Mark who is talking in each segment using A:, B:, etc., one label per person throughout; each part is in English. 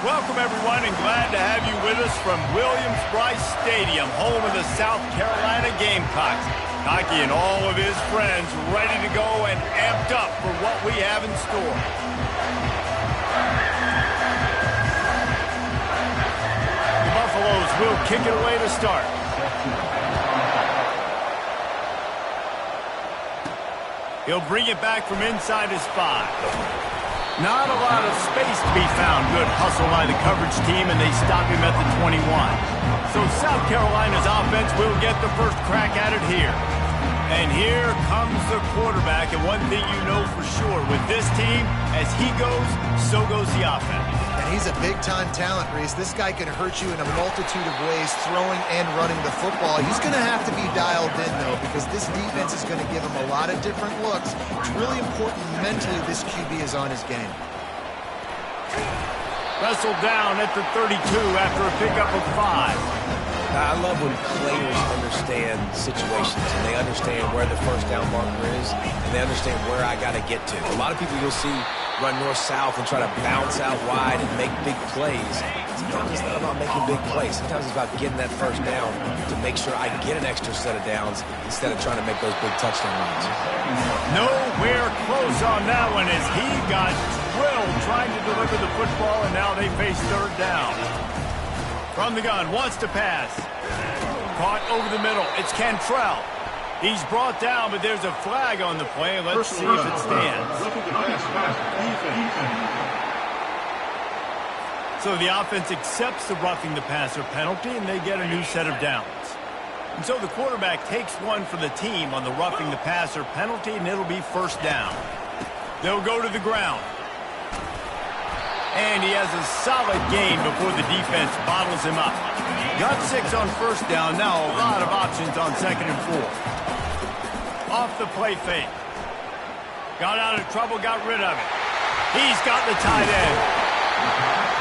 A: Welcome, everyone, and glad to have you with us from Williams-Brice Stadium, home of the South Carolina Gamecocks. Hockey and all of his friends ready to go and amped up for what we have in store. The Buffaloes will kick it away to start. He'll bring it back from inside his 5. Not a lot of space to be found. Good hustle by the coverage team, and they stop him at the 21. So South Carolina's offense will get the first crack at it here. And here comes the quarterback, and one thing you know for sure, with this team, as he goes, so goes the offense.
B: And he's a big-time talent, Reese. This guy can hurt you in a multitude of ways, throwing and running the football. He's going to have to be dialed in, though, because this defense is going to give him a lot of different looks. It's really important mentally this QB is on his game.
A: Wrestled down at the 32 after a pickup of 5.
C: I love when players understand situations and they understand where the first down marker is and they understand where I got to get to. A lot of people you'll see run north-south and try to bounce out wide and make big plays. Sometimes it's not about making big plays. Sometimes it's about getting that first down to make sure I get an extra set of downs instead of trying to make those big touchdown runs.
A: Nowhere close on that one as he got drilled trying to deliver the football, and now they face third down. From the gun, wants to pass. Caught over the middle. It's Cantrell. He's brought down, but there's a flag on the play. Let's see if it stands. So the offense accepts the roughing the passer penalty, and they get a new set of downs. And so the quarterback takes one for the team on the roughing the passer penalty, and it'll be first down. They'll go to the ground. And he has a solid gain before the defense bottles him up. Got 6 on first down. Now a lot of options on second and 4. Off the play fake. Got out of trouble, got rid of it. He's got the tight end.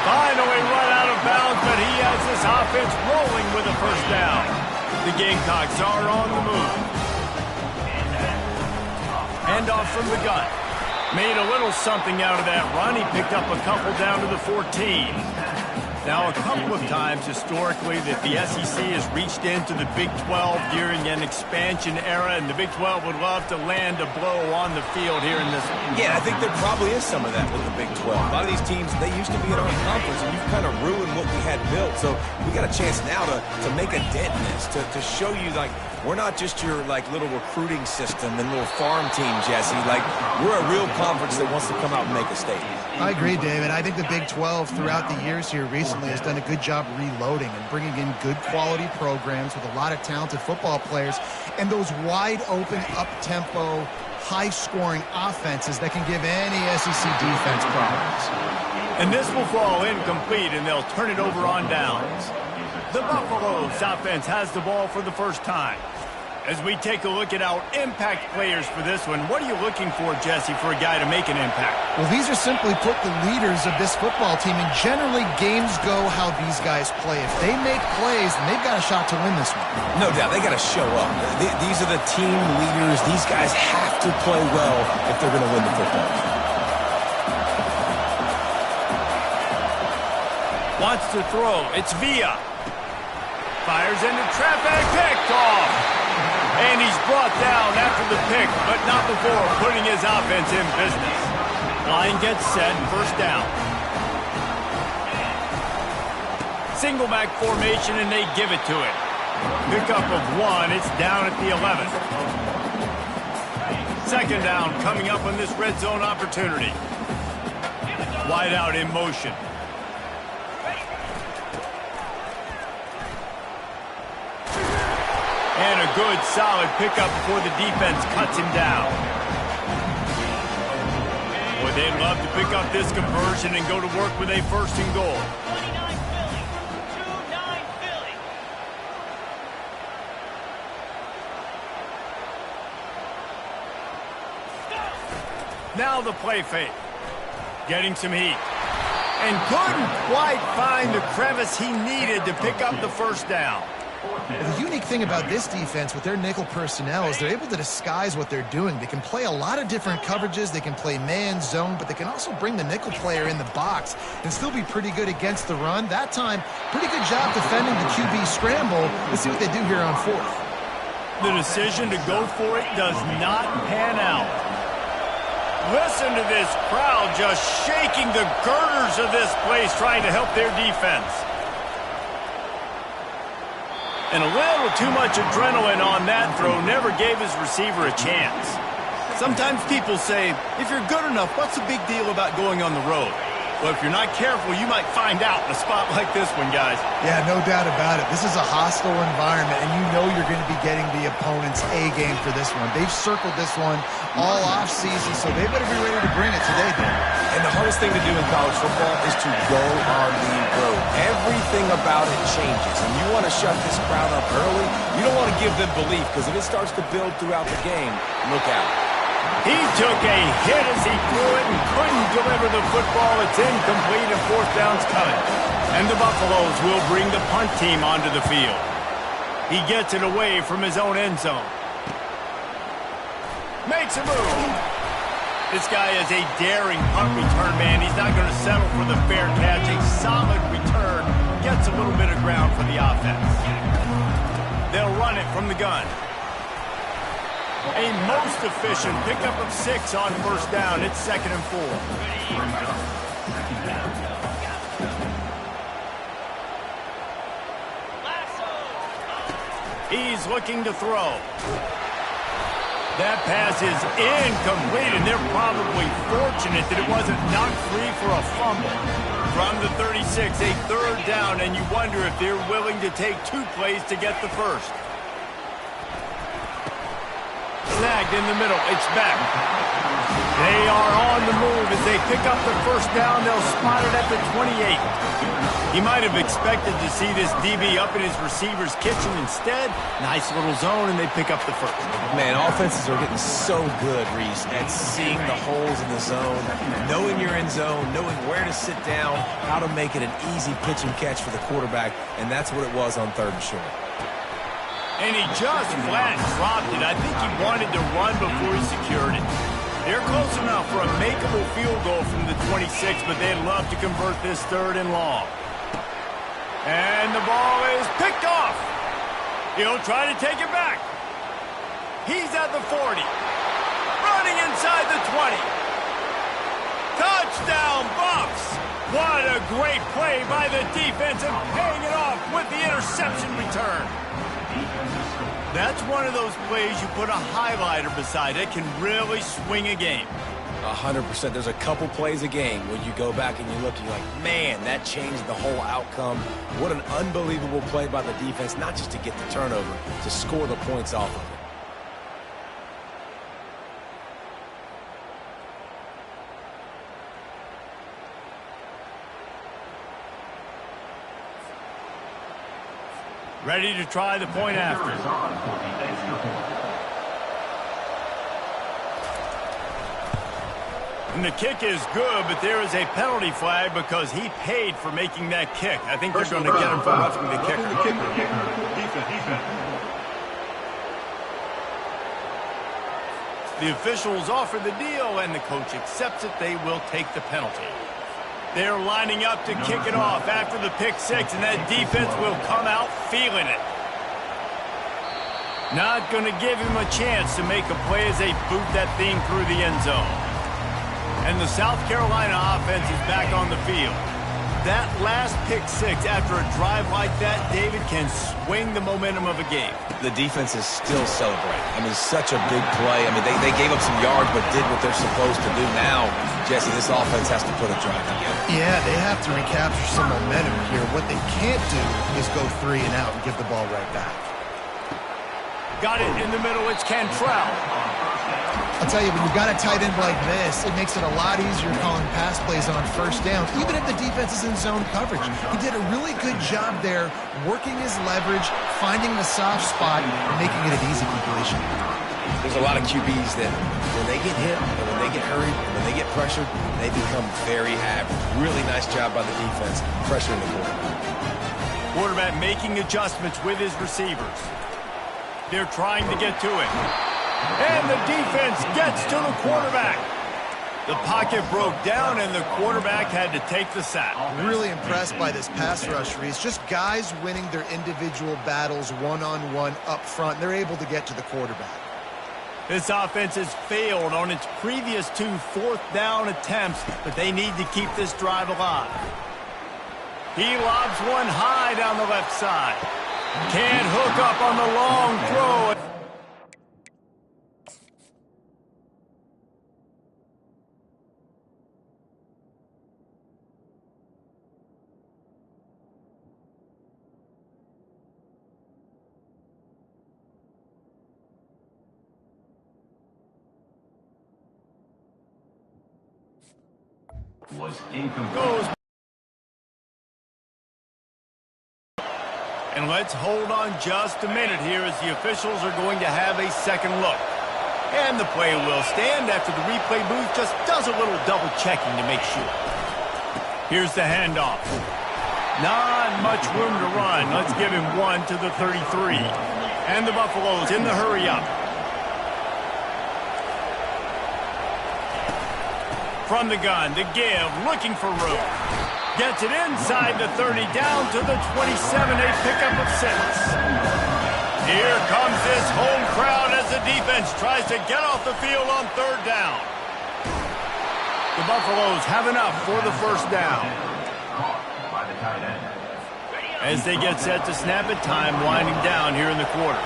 A: Finally run out of bounds, but he has this offense rolling with a first down. The Gamecocks are on the move. Handoff from the gun. Made a little something out of that run. He picked up a couple down to the 14. Now, a couple of times historically that the SEC has reached into the Big 12 during an expansion era, and the Big 12 would love to land a blow on the field here in this one.
C: Yeah, I think there probably is some of that with the Big 12. A lot of these teams, they used to be in our conference, and you've kind of ruined what we had built. So we got a chance now to make a dent in this, to show you, like, we're not just your, like, little recruiting system and little farm team, Jesse. Like, we're a real conference that wants to come out and make a statement.
B: I agree, David. I think the Big 12 throughout the years here recently has done a good job reloading and bringing in good quality programs with a lot of talented football players and those wide open, up-tempo, high-scoring offenses that can give any SEC defense problems.
A: And this will fall incomplete, and they'll turn it over on downs. The Buffaloes offense has the ball for the first time. As we take a look at our impact players for this one, what are you looking for, Jesse, for a guy to make an impact?
B: Well, these are simply put the leaders of this football team, and generally games go how these guys play. If they make plays, then they've got a shot to win this one.
C: No doubt, they got to show up. These are the team leaders. These guys have to play well if they're going to win the football.
A: Wants to throw. It's Villa. Fires into traffic, picked off. And he's brought down after the pick, but not before putting his offense in business. Line gets set, first down. Single back formation, and they give it to it. Pickup of 1, it's down at the 11. Second down coming up on this red zone opportunity. Wide out in motion. And a good, solid pickup before the defense cuts him down. Boy, they'd love to pick up this conversion and go to work with a first and goal.
D: 29 Philly.
A: Now the play fake. Getting some heat. And couldn't quite find the crevice he needed to pick up the first down.
B: The unique thing about this defense with their nickel personnel is they're able to disguise what they're doing. They can play a lot of different coverages. They can play man, zone, but they can also bring the nickel player in the box and still be pretty good against the run. That time, pretty good job defending the QB scramble. Let's see what they do here on fourth.
A: The decision to go for it does not pan out. Listen to this crowd just shaking the girders of this place trying to help their defense. And a little too much adrenaline on that throw never gave his receiver a chance. Sometimes people say, if you're good enough, what's the big deal about going on the road? Well, if you're not careful, you might find out in a spot like this one, guys.
B: Yeah, no doubt about it. This is a hostile environment, and you know you're going to be getting the opponent's A game for this one. They've circled this one all offseason, so they better be ready to bring it today, Dan.
C: And the hardest thing to do in college football is to go on the road. Everything about it changes, and you want to shut this crowd up early. You don't want to give them belief, because if it starts to build throughout the game, look out.
A: He took a hit as he threw it and couldn't deliver the football. It's incomplete and fourth down's coming. And the Buffaloes will bring the punt team onto the field. He gets it away from his own end zone. Makes a move. This guy is a daring punt return man. He's not going to settle for the fair catch. A solid return. Gets a little bit of ground for the offense. They'll run it from the gun. A most efficient pickup of 6 on first down. It's 2nd and 4. He's looking to throw. That pass is incomplete, and they're probably fortunate that it wasn't knocked free for a fumble. From the 36, a 3rd down, and you wonder if they're willing to take 2 plays to get the first. Snagged in the middle. It's back. They are on the move as they pick up the first down. They'll spot it at the 28. He might have expected to see this DB up in his receiver's kitchen. Instead, nice little zone, and they pick up the first.
C: Man, offenses are getting so good, Reese, at seeing the holes in the zone, knowing your end zone, knowing where to sit down, how to make it an easy pitch and catch for the quarterback, and that's what it was on 3rd and short.
A: And he just flat dropped it. I think he wanted to run before he secured it. They're close enough for a makeable field goal from the 26, but they'd love to convert this 3rd and long. And the ball is picked off. He'll try to take it back. He's at the 40. Running inside the 20. Touchdown, Buffs! What a great play by the defense and paying it off with the interception return. That's one of those plays you put a highlighter beside it, can really swing a game.
C: 100%. There's a couple plays a game when you go back and you look and you're like, man, that changed the whole outcome. What an unbelievable play by the defense, not just to get the turnover, to score the points off of it.
A: Ready to try the point after. And the kick is good, but there is a penalty flag because he paid for making that kick. I think they're going to get him for roughing the kicker. The officials offer the deal, and the coach accepts it. They will take the penalty. They're lining up to kick it off after the pick 6, and that defense will come out feeling it. Not going to give him a chance to make a play as they boot that thing through the end zone. And the South Carolina offense is back on the field. That last pick 6 after a drive like that, David, can swing the momentum of a game.
C: The defense is still celebrating. I mean, such a big play. I mean, they gave up some yards but did what they're supposed to do. Now, Jesse, this offense has to put a drive together.
B: Yeah, they have to recapture some momentum here. What they can't do is go 3 and out and give the ball right back.
A: Got it in the middle. It's Cantrell.
B: I'll tell you, when you've got a tight end like this, it makes it a lot easier calling pass plays on first down, even if the defense is in zone coverage. He did a really good job there, working his leverage, finding the soft spot, and making it an easy completion.
C: There's a lot of QBs that when they get hit, and when they get hurried, and when they get pressured, they become very average. Really nice job by the defense, pressuring the quarterback.
A: Quarterback making adjustments with his receivers. They're trying to get to it. And the defense gets to the quarterback. The pocket broke down, and the quarterback had to take the sack.
B: Really impressed by this pass rush, Reese. Just guys winning their individual battles one-on-one up front. They're able to get to the quarterback.
A: This offense has failed on its previous 2 fourth-down attempts, but they need to keep this drive alive. He lobs one high down the left side. Can't hook up on the long throw.
D: Was incomplete.
A: And let's hold on just a minute here as the officials are going to have a second look. And the play will stand after the replay booth just does a little double checking to make sure. Here's the handoff. Not much room to run. Let's give him 1 to the 33. And the Buffaloes in the hurry up. From the gun, the give, looking for room. Gets it inside the 30, down to the 27, a pickup of 6. Here comes this home crowd as the defense tries to get off the field on 3rd down. The Buffaloes have enough for the 1st down. As they get set to snap it, time winding down here in the quarter.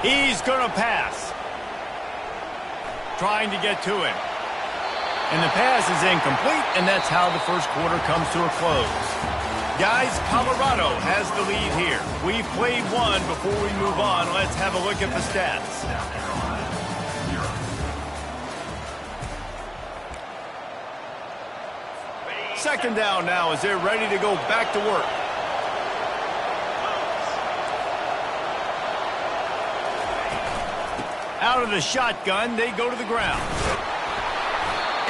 A: He's going to pass. Trying to get to it. And the pass is incomplete, and that's how the first quarter comes to a close. Guys, Colorado has the lead here. We've played one. Before we move on, let's have a look at the stats. Second down now as they're ready to go back to work. Out of the shotgun, they go to the ground.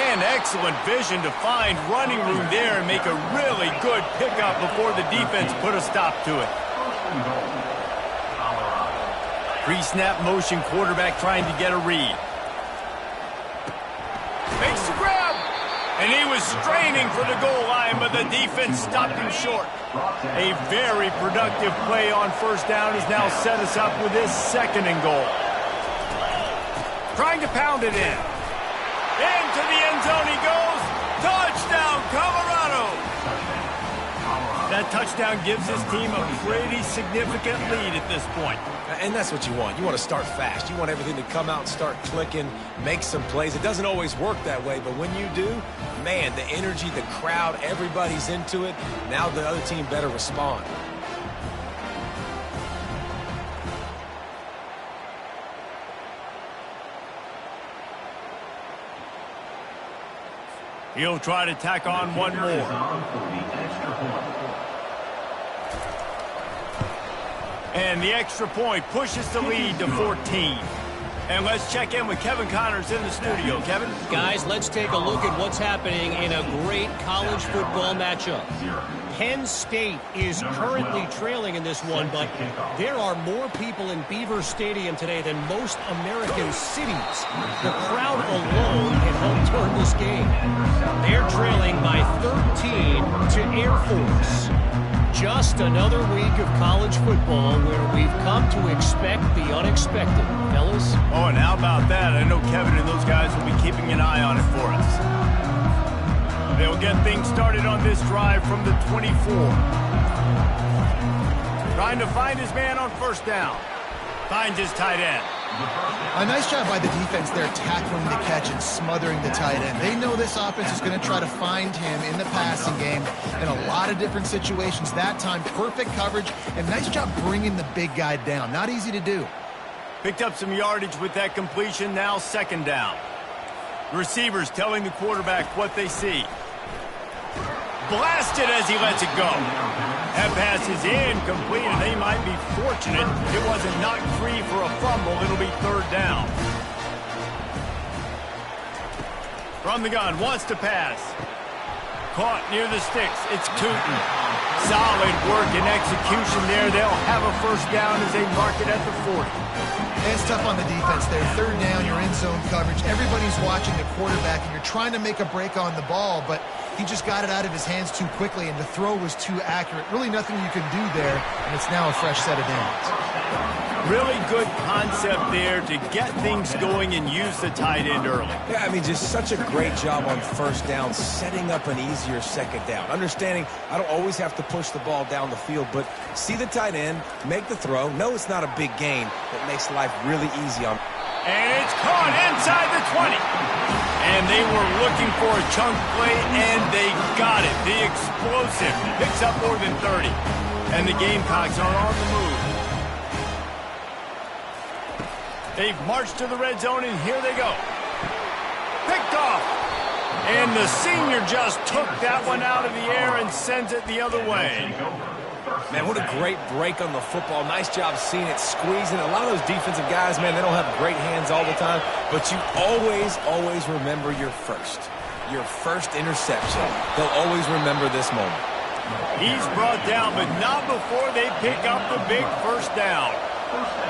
A: And excellent vision to find running room there and make a really good pickup before the defense put a stop to it. Pre-snap motion, quarterback trying to get a read. Makes the grab. And he was straining for the goal line, but the defense stopped him short. A very productive play on 1st down has now set us up with this 2nd and goal. Trying to pound it in. Into the end zone he goes. Touchdown, Colorado! That touchdown gives his team a pretty significant lead at this point.
C: And that's what you want. You want to start fast. You want everything to come out and start clicking, make some plays. It doesn't always work that way, but when you do, man, the energy, the crowd, everybody's into it. Now the other team better respond.
A: He'll try to tack on one more. And the extra point pushes the lead to 14. And let's check in with Kevin Connors in the studio. Kevin?
E: Guys, let's take a look at what's happening in a great college football matchup. Penn State is currently trailing in this one, but there are more people in Beaver Stadium today than most American cities. The crowd alone can help turn this game. They're trailing by 13 to Air Force. Just another week of college football where we've come to expect the unexpected, fellas.
A: Oh, and how about that? I know Kevin and those guys will be keeping an eye on it for us. They'll get things started on this drive from the 24. Trying to find his man on 1st down. Finds his tight end.
B: A nice job by the defense there, tackling the catch and smothering the tight end. They know this offense is going to try to find him in the passing game in a lot of different situations. That time, perfect coverage, and nice job bringing the big guy down. Not easy to do.
A: Picked up some yardage with that completion, now 2nd down. Receivers telling the quarterback what they see. Blasted as he lets it go. That pass is incomplete, and they might be fortunate it wasn't knocked free for a fumble. It'll be 3rd down. From the gun, wants to pass. Caught near the sticks. It's Tootin. Solid work and execution there. They'll have a first down as they mark it at the 40.
B: It's tough on the defense there. Third down, you're in zone coverage. Everybody's watching the quarterback, and you're trying to make a break on the ball, but he just got it out of his hands too quickly, and the throw was too accurate. Really nothing you can do there, and it's now a fresh set of downs.
A: Really good concept there to get things going and use the tight end early.
C: Yeah, I mean, just such a great job on first down, setting up an easier second down. Understanding I don't always have to push the ball down the field, but see the tight end, make the throw. No, it's not a big gain, but makes life really easy on.
A: And it's caught inside the 20. And they were looking for a chunk play, and they got it. The explosive picks up more than 30. And the Gamecocks are on the move. They've marched to the red zone, and here they go. Picked off. And the senior just took that one out of the air and sends it the other way.
C: Man, what a great break on the football. Nice job seeing it, squeezing. A lot of those defensive guys, man, they don't have great hands all the time, but you always remember your first interception. They'll always remember this moment.
A: He's brought down, but not before they pick up the big first down.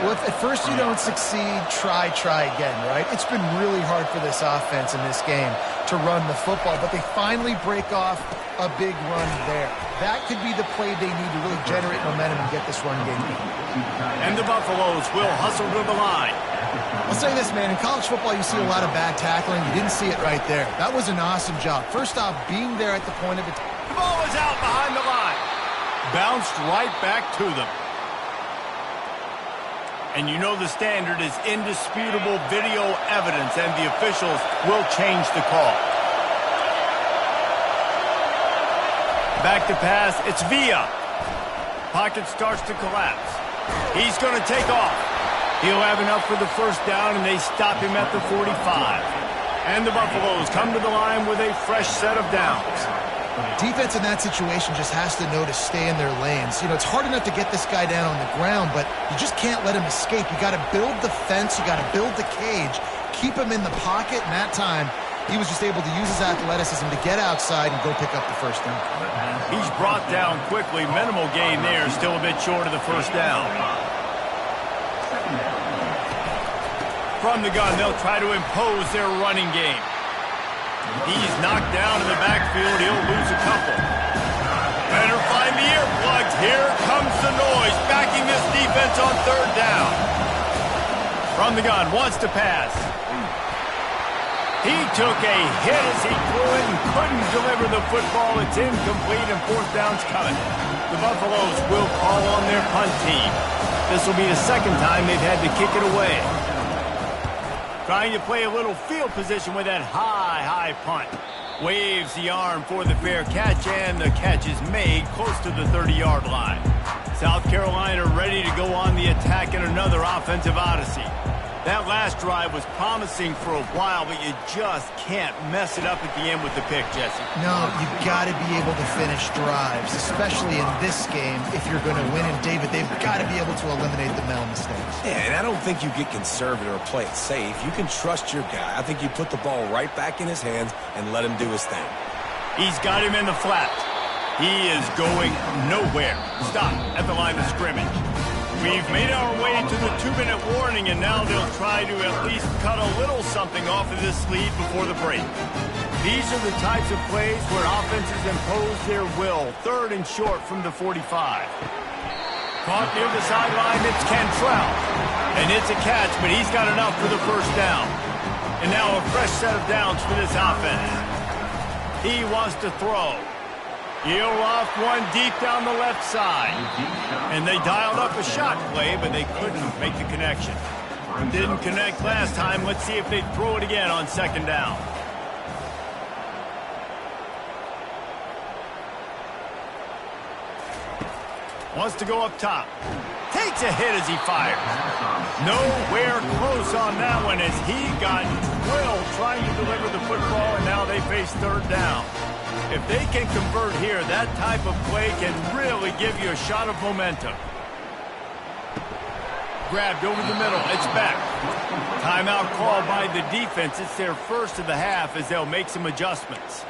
B: Well, if at first you don't succeed, try again, right? It's been really hard for this offense in this game to run the football, but they finally break off a big run there. That could be the play they need to really generate momentum and get this run game going.
A: And the Buffaloes will hustle to the line.
B: I'll say this, man. In college football, you see a lot of bad tackling. You didn't see it right there. That was an awesome job. First off, being there at the point of it.
A: The ball is out behind the line. Bounced right back to them. And you know the standard is indisputable video evidence, and the officials will change the call. Back to pass, it's Villa. Pocket starts to collapse. He's going to take off. He'll have enough for the first down, and they stop him at the 45. And the Buffaloes come to the line with a fresh set of downs.
B: Defense in that situation just has to know to stay in their lanes. You know, it's hard enough to get this guy down on the ground, but you just can't let him escape. You got to build the fence. You got to build the cage. Keep him in the pocket, and that time he was just able to use his athleticism to get outside and go pick up the first down.
A: He's brought down quickly. Minimal gain there. Still a bit short of the first down. From the gun, they'll try to impose their running game. He's knocked down in the backfield. He'll lose a couple. Better find the earplugs. Here comes the noise, backing this defense on third down. From the gun, wants to pass. He took a hit as he threw it and couldn't deliver the football. It's incomplete, and fourth down's coming. The Buffaloes will call on their punt team. This will be the second time they've had to kick it away. Trying to play a little field position with that high punt. Waves the arm for the fair catch, and the catch is made close to the 30-yard line. South Carolina ready to go on the attack in another offensive odyssey. That last drive was promising for a while, but you just can't mess it up at the end with the pick, Jesse.
B: No, you've got to be able to finish drives, especially in this game if you're going to win. And, David, they've got to be able to eliminate the mental mistakes.
C: Yeah, and I don't think you get conservative or play it safe. You can trust your guy. I think you put the ball right back in his hands and let him do his thing.
A: He's got him in the flat. He is going nowhere. Stop at the line of scrimmage. We've made our way to the 2-minute warning, and now they'll try to at least cut a little something off of this lead before the break. These are the types of plays where offenses impose their will. Third and short from the 45. Caught near the sideline, it's Cantrell. And it's a catch, but he's got enough for the first down. And now a fresh set of downs for this offense. He wants to throw. He'll off one deep down the left side. And they dialed up a shot play, but they couldn't make the connection. Didn't connect last time. Let's see if they throw it again on second down. Wants to go up top. Takes a hit as he fires. Nowhere close on that one as he got drilled trying to deliver the football, and now they face third down. If they can convert here, that type of play can really give you a shot of momentum. Grabbed over the middle. It's back. Timeout called by the defense. It's their first of the half as they'll make some adjustments.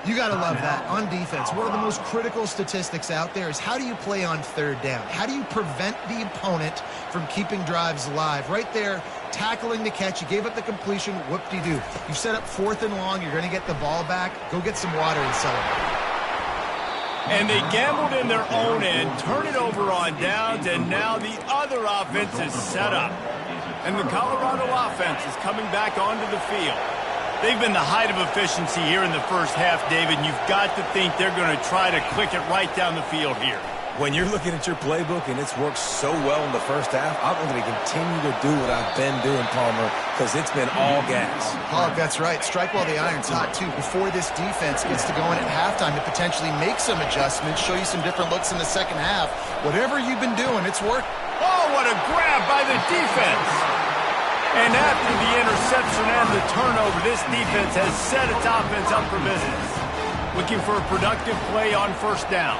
B: You got to love that. On defense, one of the most critical statistics out there is how do you play on third down? How do you prevent the opponent from keeping drives alive? Right there, tackling the catch. You gave up the completion. Whoop-de-doo. You set up 4th and long. You're going to get the ball back. Go get some water and celebrate.
A: And they gambled in their own end, turn it over on downs, and now the other offense is set up. And the Colorado offense is coming back onto the field. They've been the height of efficiency here in the first half, David, and you've got to think they're going to try to click it right down the field here.
C: When you're looking at your playbook and it's worked so well in the first half, I'm going to continue to do what I've been doing, Palmer, because it's been all gas.
B: Oh, that's right. Strike while the iron's hot, too. Before this defense gets to going at halftime to potentially make some adjustments, show you some different looks in the second half. Whatever you've been doing, it's worked.
A: Oh, what a grab by the defense. And after the interception and the turnover, this defense has set its offense up for business. Looking for a productive play on first down.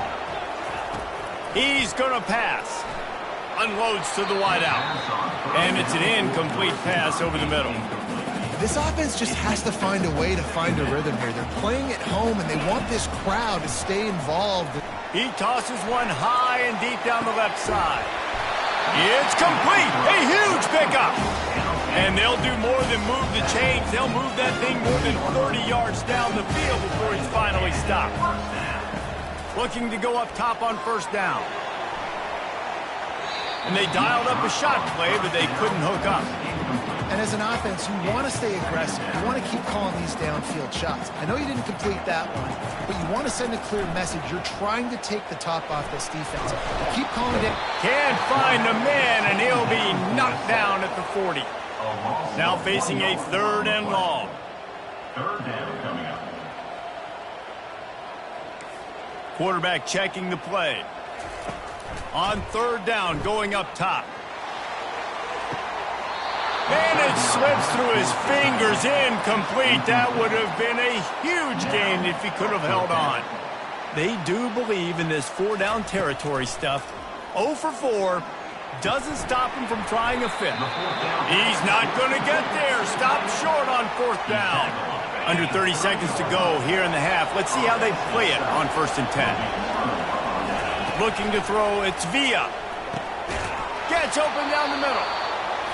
A: He's going to pass. Unloads to the wideout. And it's an incomplete pass over the middle.
B: This offense just has to find a way to find a rhythm here. They're playing at home, and they want this crowd to stay involved.
A: He tosses one high and deep down the left side. It's complete. A huge pickup. And they'll do more than move the chains. They'll move that thing more than 30 yards down the field before he's finally stopped. Looking to go up top on first down. And they dialed up a shot play, but they couldn't hook up.
B: And as an offense, you want to stay aggressive. You want to keep calling these downfield shots. I know you didn't complete that one, but you want to send a clear message. You're trying to take the top off this defense. Keep calling it.
A: Can't find a man, and he'll be knocked down at the 40. Now facing a 3rd and long.
D: 3rd down coming up.
A: Quarterback checking the play. On 3rd down, going up top. And it slips through his fingers, incomplete. That would have been a huge gain if he could have held on. They do believe in this 4-down territory stuff. 0 for 4. Doesn't stop him from trying a 5th. He's not going to get there. Stopped short on 4th down. Under 30 seconds to go here in the half. Let's see how they play it on 1st and 10. Looking to throw, it's Villa. Gets open down the middle.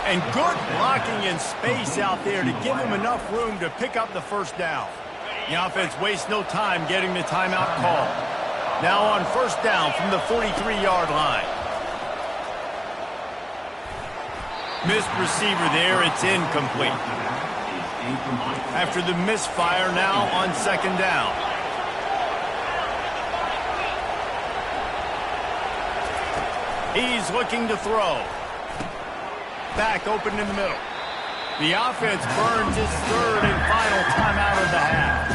A: And good blocking in space out there to give him enough room to pick up the 1st down. The offense wastes no time getting the timeout call. Now on 1st down from the 43-yard line. Missed receiver there, it's incomplete. After the misfire, now on 2nd down. He's looking to throw. Back open in the middle. The offense burns its 3rd and final timeout of the half.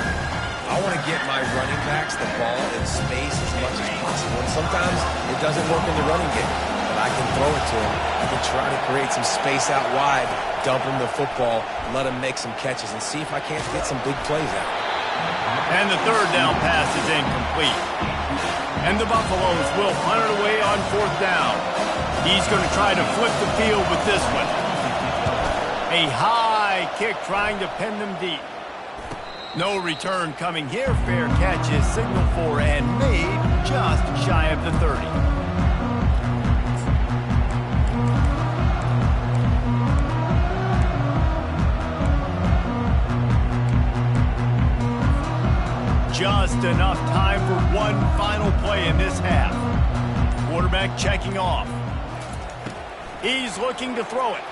C: I want to get my running backs the ball in space as much as possible. And sometimes it doesn't work in the running game. But I can throw it to him. I can try to create some space out wide, dump him the football, let him make some catches, and see if I can't get some big plays out.
A: And the 3rd down pass is incomplete. And the Buffaloes will hunt it away on 4th down. He's going to try to flip the field with this one. A high kick trying to pin them deep. No return coming here. Fair catch is signaled for and made just shy of the 30. Just enough time for one final play in this half. Quarterback checking off. He's looking to throw it.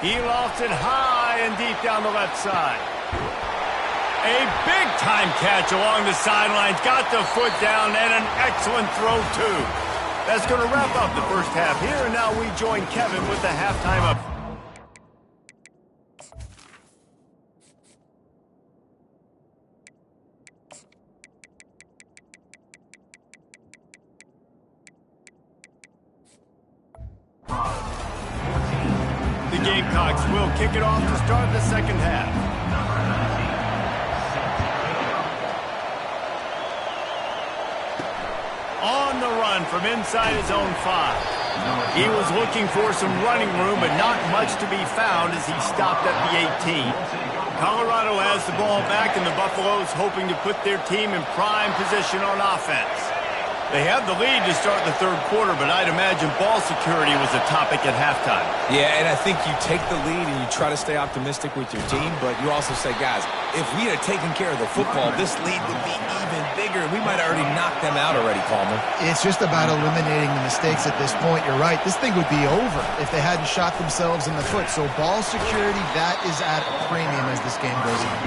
A: He lofts it high and deep down the left side. A big-time catch along the sidelines. Got the foot down and an excellent throw, too. That's going to wrap up the first half here, and now we join Kevin with the halftime up. The Gamecocks will kick it off to start the second half. On the run from inside his own 5. He was looking for some running room, but not much to be found as he stopped at the 18. Colorado has the ball back, and the Buffaloes hoping to put their team in prime position on offense. They have the lead to start the third quarter, but I'd imagine ball security was a topic at halftime.
C: Yeah, and I think you take the lead and you try to stay optimistic with your team, but you also say, guys, if we had taken care of the football, this lead would be even bigger. We might have already knocked them out already, Palmer.
B: It's just about eliminating the mistakes at this point. You're right. This thing would be over if they hadn't shot themselves in the foot. So ball security, that is at a premium as this game goes on.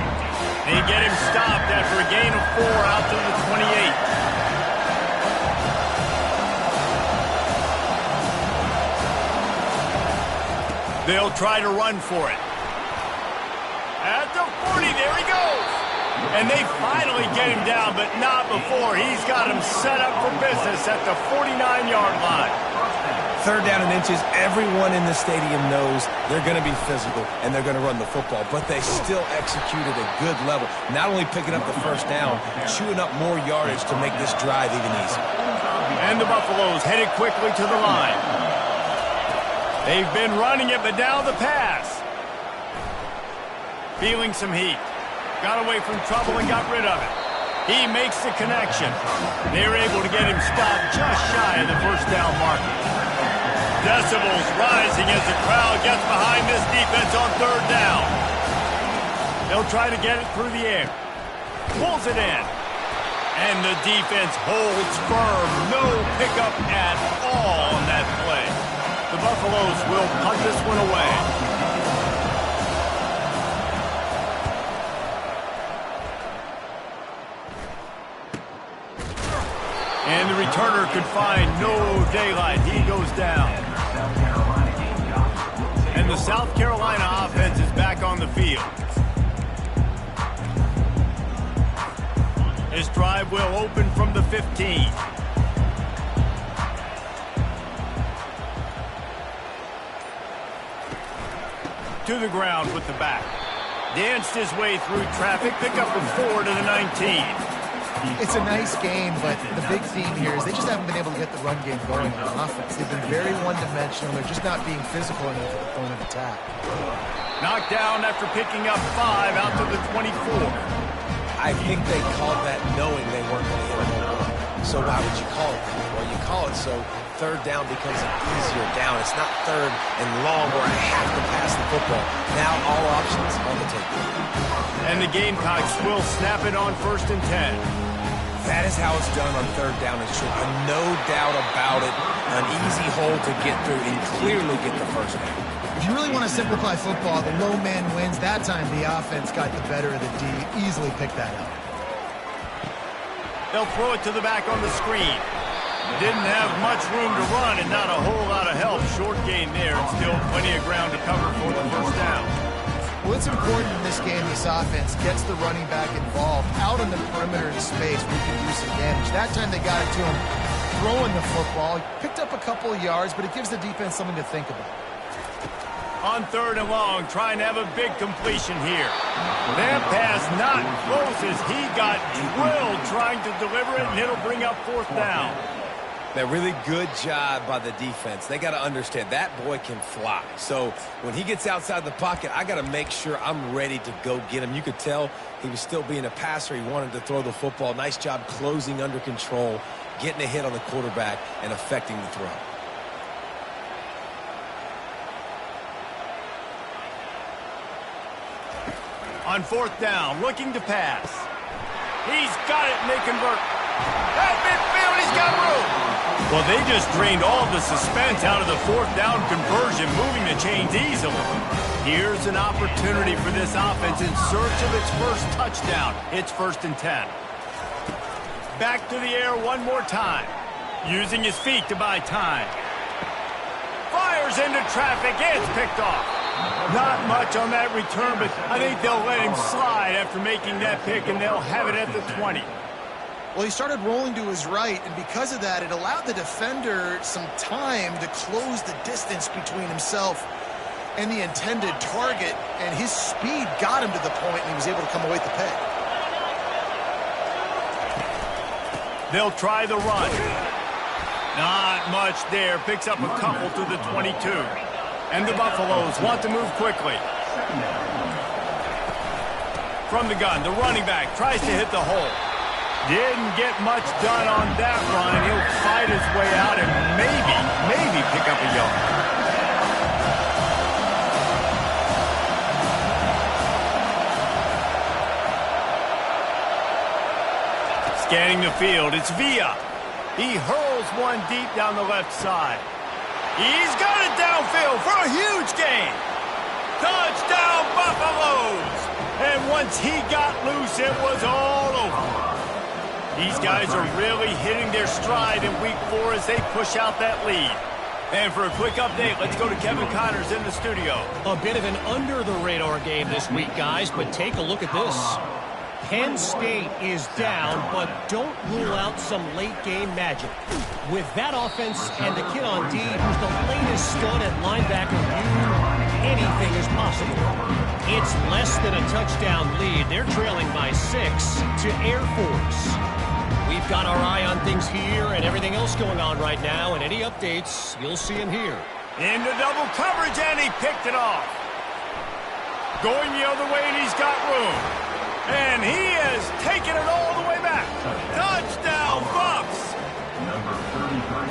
A: They get him stopped after a gain of 4 out to the 28. They'll try to run for it. At the 40, there he goes. And they finally get him down, but not before. He's got him set up for business at the 49-yard line.
C: Third down and inches, everyone in the stadium knows they're going to be physical and they're going to run the football, but they still executed a good level. Not only picking up the first down, chewing up more yardage to make this drive even easier.
A: And the Buffaloes headed quickly to the line. They've been running it, but now the pass. Feeling some heat. Got away from trouble and got rid of it. He makes the connection. They're able to get him stopped just shy of the first down marker. Decibels rising as the crowd gets behind this defense on third down. They'll try to get it through the air. Pulls it in. And the defense holds firm. No pickup at all on that play. The Buffaloes will punt this one away. And the returner could find no daylight. He goes down. And the South Carolina offense is back on the field. This drive will open from the 15. To the ground with the back. Danced his way through traffic. Pick up a 4 to the 19.
B: It's a nice game, but the big theme here is they just haven't been able to get the run game going on offense. They've been very one-dimensional. They're just not being physical enough at the point of attack.
C: Knocked down after picking up 5 out to the 24. I think they called that knowing they weren't going to hit a home run. So why would you call it that? Well, you call it so third down becomes an easier down. It's not third and long where I have to pass the football. Now all options on the table.
A: And the Gamecocks will snap it on 1st and 10.
C: That is how it's done on third down and short. No doubt about it. An easy hole to get through and clearly get the first down.
B: If you really want to simplify football, the low man wins. That time the offense got the better of the D. Easily picked that up.
A: They'll throw it to the back on the screen. Didn't have much room to run and not a whole lot of help. Short gain there and still plenty of ground to cover for the first down.
B: Well, it's important in this game this offense gets the running back involved out on the perimeter in space where he can do some damage. That time they got it to him throwing the football. He picked up a couple of yards, but it gives the defense something to think about.
A: On 3rd and long, trying to have a big completion here. That pass not close as he got drilled trying to deliver it, and it'll bring up 4th down.
C: That really good job by the defense. They got to understand that boy can fly. So when he gets outside the pocket, I got to make sure I'm ready to go get him. You could tell he was still being a passer. He wanted to throw the football. Nice job closing under control, getting a hit on the quarterback, and affecting the throw.
A: On 4th down, looking to pass. He's got it, and they convert. At midfield, he's got room. Well, they just drained all the suspense out of the 4th down conversion, moving the chains easily. Here's an opportunity for this offense in search of its first touchdown. It's 1st and 10. Back to the air one more time. Using his feet to buy time. Fires into traffic. It's picked off. Not much on that return, but I think they'll let him slide after making that pick, and they'll have it at the 20.
B: Well, he started rolling to his right, and because of that, it allowed the defender some time to close the distance between himself and the intended target, and his speed got him to the point, and he was able to come away with the pick.
A: They'll try the run. Not much there. Picks up a couple to the 22. And the Buffaloes want to move quickly. from the gun. The running back tries to hit the hole. Didn't get much done on that run. He'll fight his way out and maybe pick up a yard. Scanning the field, it's Villa. He hurls one deep down the left side. He's got it downfield for a huge gain. Touchdown, Buffaloes! And once he got loose, it was all over. These guys are really hitting their stride in Week 4 as they push out that lead. And for a quick update, let's go to Kevin Connors in the studio.
E: A bit of an under-the-radar game this week, guys, but take a look at this. Penn State is down, but don't rule out some late-game magic. With that offense and the kid on D, who's the latest stud at linebacker, anything is possible. It's less than a touchdown lead. They're trailing by 6 to Air Force. We've got our eye on things here and everything else going on right now, and any updates, you'll see them here.
A: Into double coverage, and he picked it off. Going the other way, and he's got room. And he has taken it all the way back. Touchdown, Bucks!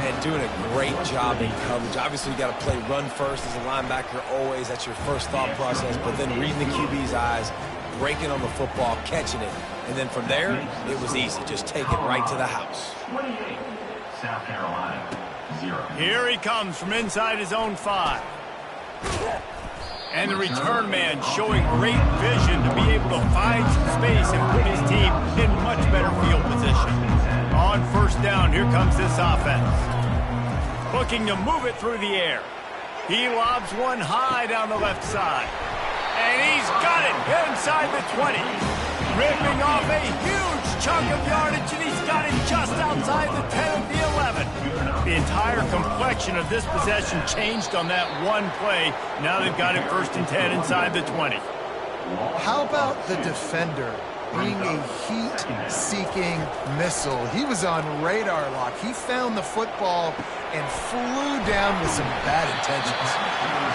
C: And doing a great job in coverage. Obviously, you got to play run first as a linebacker always. That's your first thought process. But then reading the QB's eyes, breaking on the football, catching it. And then from there, it was easy. Just take it right to the house.
D: 28, South Carolina, 0.
A: Here he comes from inside his own 5. And the return man showing great vision to be able to find some space and put his team in much better field position. On first down, here comes this offense. Looking to move it through the air. He lobs one high down the left side. And he's got it inside the 20. Ripping off a huge chunk of yardage, and he's got it just outside the 10 of the 11. The entire complexion of this possession changed on that one play. Now they've got it 1st and 10 inside the 20.
B: How about the defender being a heat-seeking missile? He was on radar lock. He found the football and flew down with some bad intentions.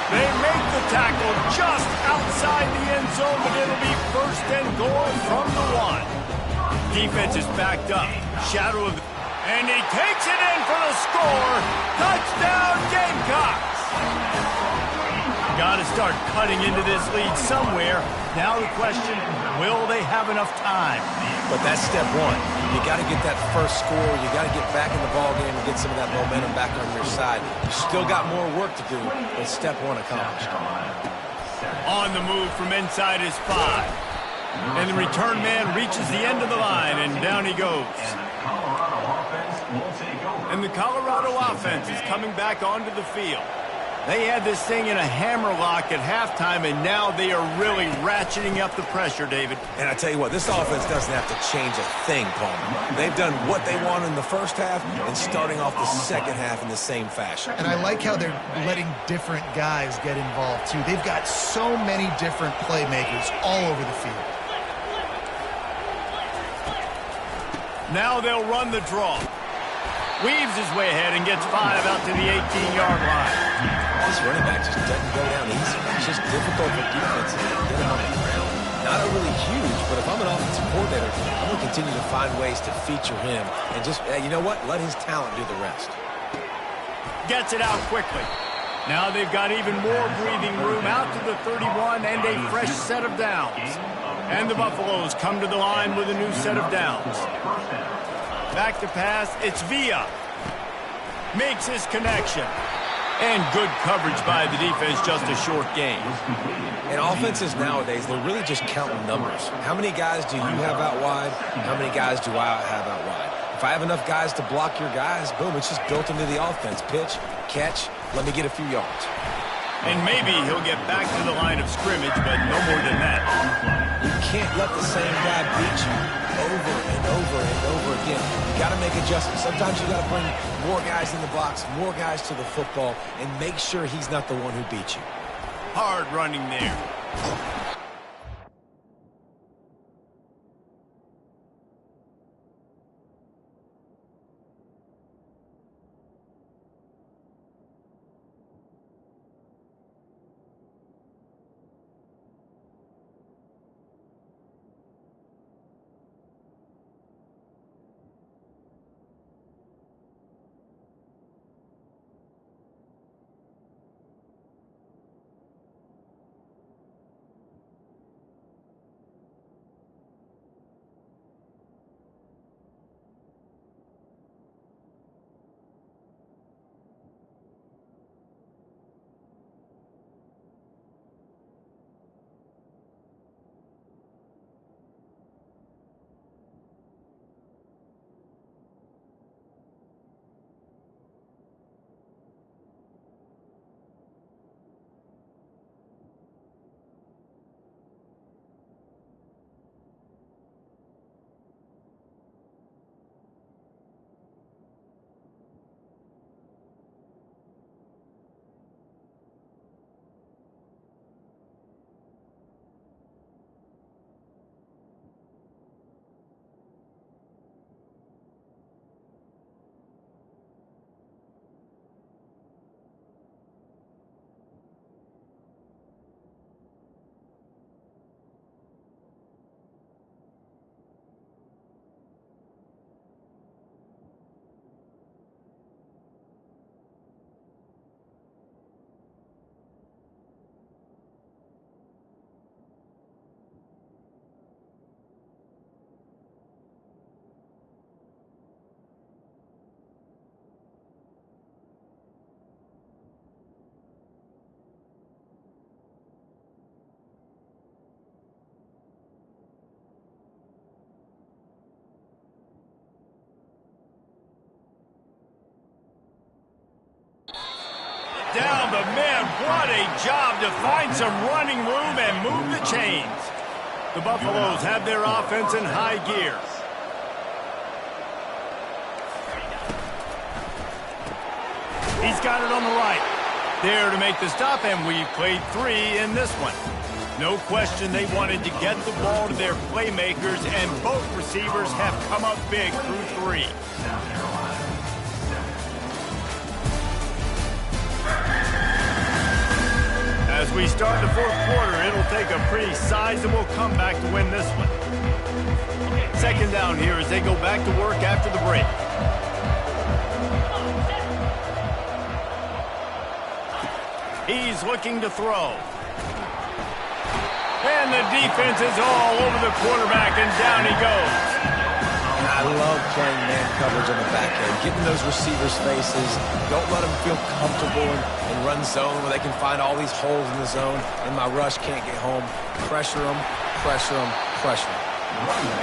A: They make the tackle just outside the end zone, but it'll be 1st and goal from the 1. Defense is backed up. Shadow of the... And he takes it in for the score. Touchdown, Gamecocks! Got to start cutting into this lead somewhere. Now the question, will they have enough time?
C: But that's step 1. You got to get that first score. You got to get back in the ball game and get some of that momentum back on your side. You still got more work to do, but step 1 accomplished.
A: On the move from inside his 5. And the return man reaches the end of the line, and down he goes. And the Colorado offense is coming back onto the field. They had this thing in a hammerlock at halftime, and now they are really ratcheting up the pressure, David.
C: And I tell you what, this offense doesn't have to change a thing, Palmer. They've done what they want in the first half and starting off the second half in the same fashion.
B: And I like how they're letting different guys get involved, too. They've got so many different playmakers all over the field.
A: Now they'll run the draw. Weaves his way ahead and gets 5 out to the 18-yard line.
C: This running back just doesn't go down easy. It's just difficult for defenses to get him on the ground. Not overly huge, but if I'm an offensive coordinator, I'm going to continue to find ways to feature him and just, you know what, let his talent do the rest.
A: Gets it out quickly. Now they've got even more breathing room out to the 31 and a fresh set of downs. And the Buffaloes come to the line with a new set of downs. Back to pass, it's Villa. Makes his connection. And good coverage by the defense, just a short gain.
C: And offenses nowadays, they're really just counting numbers. How many guys do you have out wide? How many guys do I have out wide? If I have enough guys to block your guys, boom, it's just built into the offense. Pitch, catch, let me get a few yards.
A: And maybe he'll get back to the line of scrimmage, but no more than that.
C: You can't let the same guy beat you over and over and over again. You got to make adjustments. Sometimes you got to bring more guys in the box, more guys to the football, and make sure he's not the one who beat you.
A: Hard running there. down the man. What a job to find some running room and move the chains. The Buffaloes have their offense in high gear. He's got it on the right. There to make the stop, and we've played 3 in this one. No question they wanted to get the ball to their playmakers, and both receivers have come up big through 3. As we start the 4th quarter, it'll take a pretty sizable comeback to win this one. 2nd down here as they go back to work after the break. He's looking to throw. And the defense is all over the quarterback, and down he goes.
C: And I love playing man coverage on the back end, getting those receivers' faces. Don't let them feel comfortable in run zone where they can find all these holes in the zone, and my rush can't get home. Pressure them, pressure them, pressure them.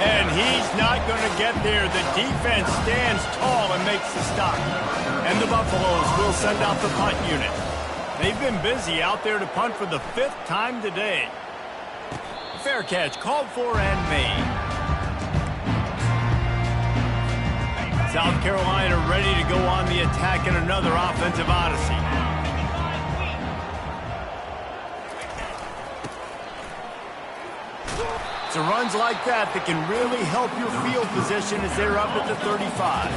A: And he's not going to get there. The defense stands tall and makes the stop. And the Buffaloes will send out the punt unit. They've been busy out there to punt for the 5th time today. Fair catch called for and made. South Carolina ready to go on the attack in another offensive odyssey. It's runs like that can really help your field position as they're up at the 35.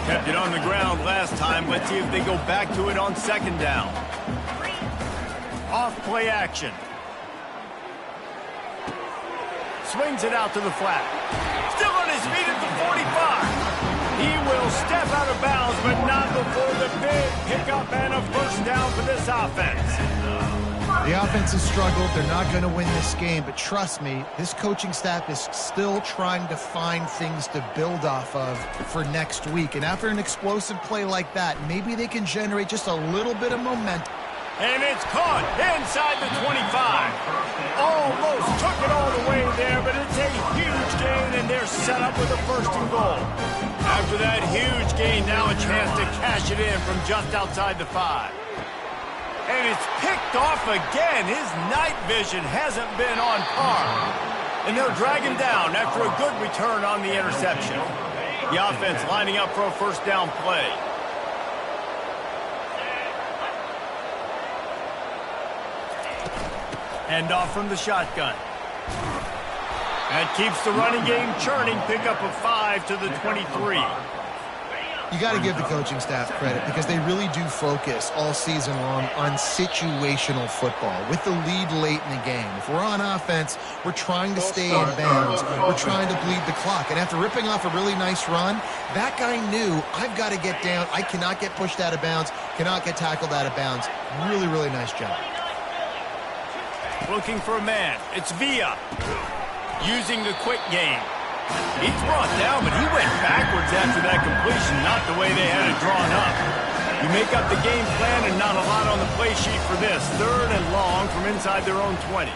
A: Kept it on the ground last time. Let's see if they go back to it on 2nd down. Off play action. Swings it out to the flat. Still on his feet at the 45. He will step out of bounds, but not before the big pickup and a 1st down for this offense.
B: The offense has struggled. They're not going to win this game, but trust me, this coaching staff is still trying to find things to build off of for next week. And after an explosive play like that, maybe they can generate just a little bit of momentum.
A: And it's caught inside the 25. Almost took it all the way there, but it's a huge gain, and they're set up with a 1st and goal. After that huge gain, now a chance to cash it in from just outside the 5. And it's picked off again. His night vision hasn't been on par. And they'll drag him down after a good return on the interception. The offense lining up for a 1st down play. Hand off from the shotgun. That keeps the running game churning. Pickup of 5 to the 23.
B: You got to give the coaching staff credit because they really do focus all season long on situational football with the lead late in the game. If we're on offense, we're trying to stay in bounds. We're trying to bleed the clock. And after ripping off a really nice run, that guy knew, I've got to get down. I cannot get pushed out of bounds, cannot get tackled out of bounds. Really, really nice job.
A: Looking for a man. It's Villa. Using the quick game. He's brought down, but he went backwards after that completion, not the way they had it drawn up. You make up the game plan and not a lot on the play sheet for this. 3rd and long from inside their own 20.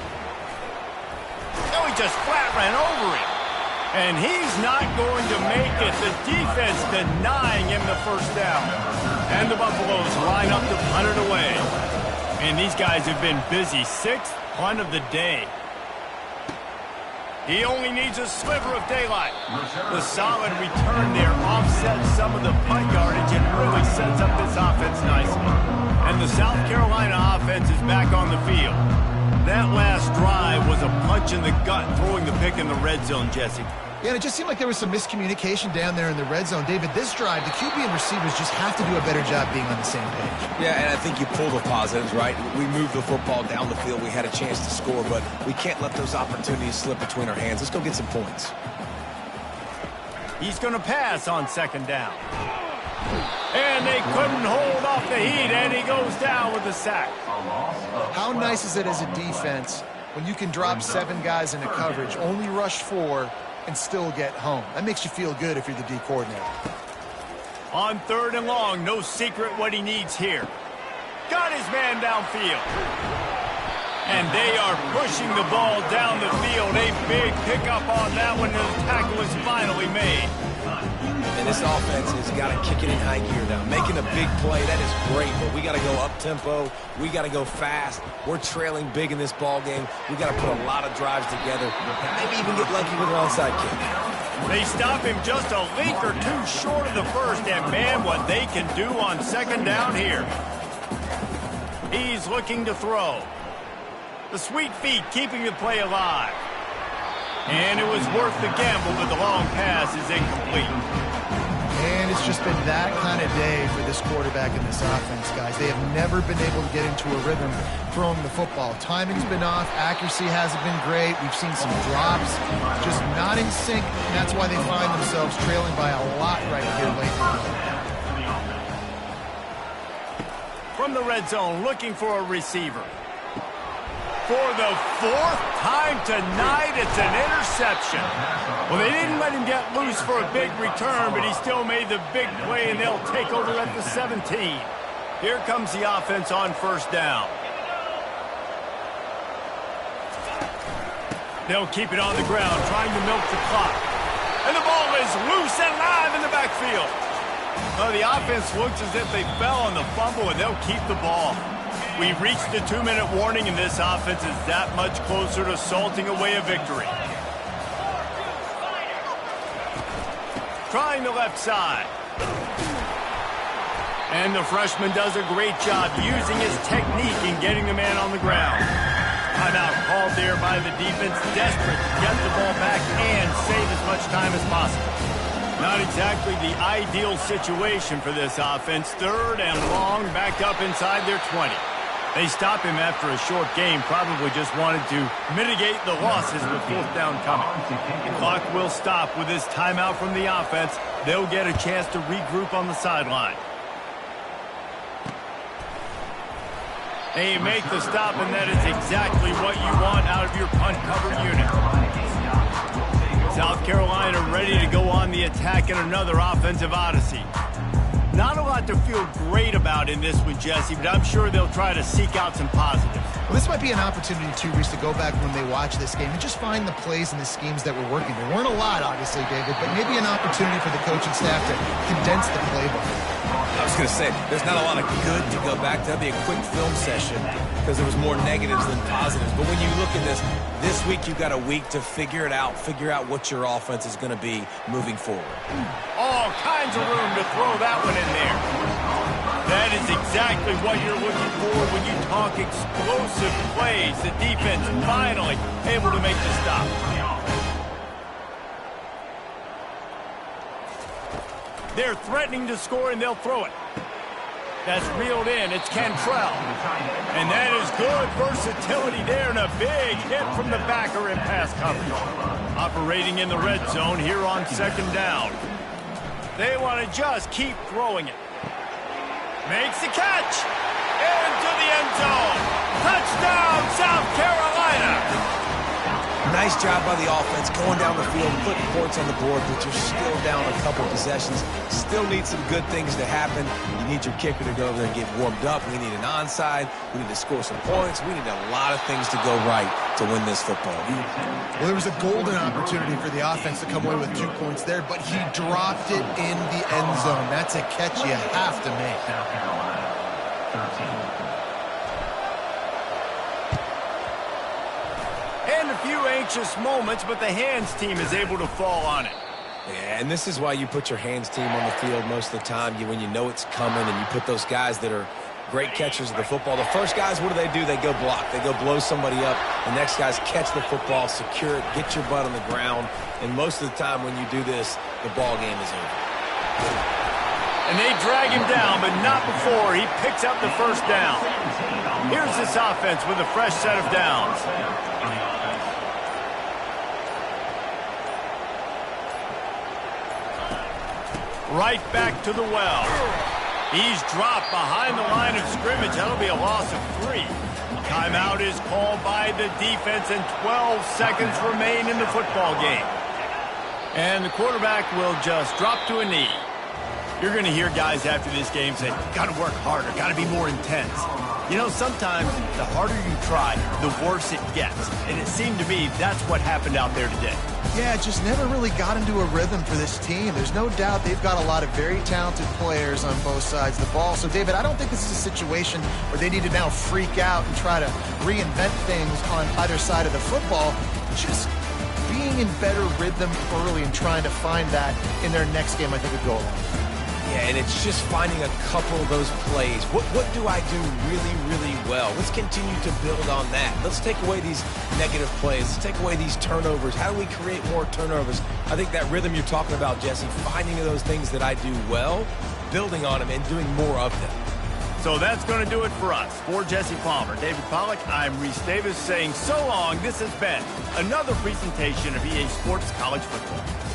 A: Now he just flat ran over him. And he's not going to make it. The defense denying him the 1st down. And the Buffaloes line up to punt it away. And these guys have been busy. 6th punt of the day. He only needs a sliver of daylight. The solid return there offsets some of the punt yardage and really sets up this offense nicely. And the South Carolina offense is back on the field. That last drive was a punch in the gut, throwing the pick in the red zone, Jesse.
B: Yeah, and it just seemed like there was some miscommunication down there in the red zone. David, this drive, the QB and receivers just have to do a better job being on the same page.
C: Yeah, and I think you pull the positives, right? We moved the football down the field. We had a chance to score, but we can't let those opportunities slip between our hands. Let's go get some points.
A: He's going to pass on 2nd down. And they couldn't hold off the heat, and he goes down with the sack.
B: How nice is it as a defense when you can drop 7 guys into coverage, only rush 4, and still get home? That makes you feel good if you're the D coordinator.
A: On 3rd and long, no secret what he needs here. Got his man downfield. And they are pushing the ball down the field. A big pickup on that one, and the tackle is finally made.
C: And this offense has got to kick it in high gear now. Making a big play, that is great, but we got to go up-tempo. We got to go fast. We're trailing big in this ball game. We got to put a lot of drives together. Maybe even get lucky with an onside kick.
A: They stop him just a link or two short of the first, and man, what they can do on second down here. He's looking to throw. The sweet feet keeping the play alive. And it was worth the gamble, but the long pass is incomplete.
B: And it's just been that kind of day for this quarterback and this offense, guys. They have never been able to get into a rhythm throwing the football. Timing's been off. Accuracy hasn't been great. We've seen some drops, just not in sync, and that's why they find themselves trailing by a lot right here late.
A: From the red zone, looking for a receiver. For the fourth time tonight, it's an interception. Well, they didn't let him get loose for a big return, but he still made the big play, and they'll take over at the 17. Here comes the offense on first down. They'll keep it on the ground, trying to milk the clock. And the ball is loose and live in the backfield. Well, the offense looks as if they fell on the fumble, and they'll keep the ball. We've reached the 2-minute warning, and this offense is that much closer to salting away a victory. Trying the left side. And the freshman does a great job using his technique in getting the man on the ground. Timeout called there by the defense, desperate to get the ball back and save as much time as possible. Not exactly the ideal situation for this offense. Third and long, backed up inside their 20. They stop him after a short game, probably just wanted to mitigate the losses with fourth down coming. The clock will stop with this timeout from the offense. They'll get a chance to regroup on the sideline. They make the stop, and that is exactly what you want out of your punt-cover unit. South Carolina ready to go on the attack in another offensive odyssey. Not a lot to feel great about in this one, Jesse, but I'm sure they'll try to seek out some positives.
B: Well, this might be an opportunity, too, Reese, to go back when they watch this game and just find the plays and the schemes that were working. There weren't a lot, obviously, David, but maybe an opportunity for the coaching staff to condense the playbook.
C: I was going to say, there's not a lot of good to go back to. That'd be a quick film session because there was more negatives than positives. But when you look at this week you've got a week to figure it out, figure out what your offense is going to be moving forward.
A: All kinds of room to throw that one in there. That is exactly what you're looking for when you talk explosive plays. The defense finally able to make the stop. They're threatening to score, and they'll throw it. That's reeled in. It's Cantrell. And that is good versatility there, and a big hit from the backer in pass coverage. Operating in the red zone here on second down. They want to just keep throwing it. Makes the catch. Into the end zone. Touchdown, South Carolina.
C: Nice job by the offense going down the field, putting points on the board, but you're still down a couple possessions. Still need some good things to happen. You need your kicker to go over there and get warmed up. We need an onside. We need to score some points. We need a lot of things to go right to win this football game.
B: Well, there was a golden opportunity for the offense to come away with 2 points there, but he dropped it in the end zone. That's a catch you have to make.
D: South Carolina, 13.
A: And a few anxious moments, but the hands team is able to fall on it.
C: Yeah, and this is why you put your hands team on the field most of the time. When you know it's coming and you put those guys that are great catchers of the football. The first guys, what do? They go block. They go blow somebody up. The next guys catch the football, secure it, get your butt on the ground. And most of the time when you do this, the ball game is over.
A: And they drag him down, but not before he picks up the first down. Here's this offense with a fresh set of downs. Right back to the well. He's dropped behind the line of scrimmage. That'll be a loss of 3. Timeout is called by the defense, and 12 seconds remain in the football game. And the quarterback will just drop to a knee. You're going to hear guys after this game say, got to work harder, got to be more intense. You know, sometimes the harder you try, the worse it gets. And it seemed to me that's what happened out there today.
B: Yeah, it just never really got into a rhythm for this team. There's no doubt they've got a lot of very talented players on both sides of the ball. So, David, I don't think this is a situation where they need to now freak out and try to reinvent things on either side of the football. Just being in better rhythm early and trying to find that in their next game, I think, would go a long way.
C: Yeah, and it's just finding a couple of those plays. What do I do really, really well? Let's continue to build on that. Let's take away these negative plays. Let's take away these turnovers. How do we create more turnovers? I think that rhythm you're talking about, Jesse, finding those things that I do well, building on them, and doing more of them.
A: So that's going to do it for us. For Jesse Palmer, David Pollack, I'm Reese Davis saying so long. This has been another presentation of EA Sports College Football.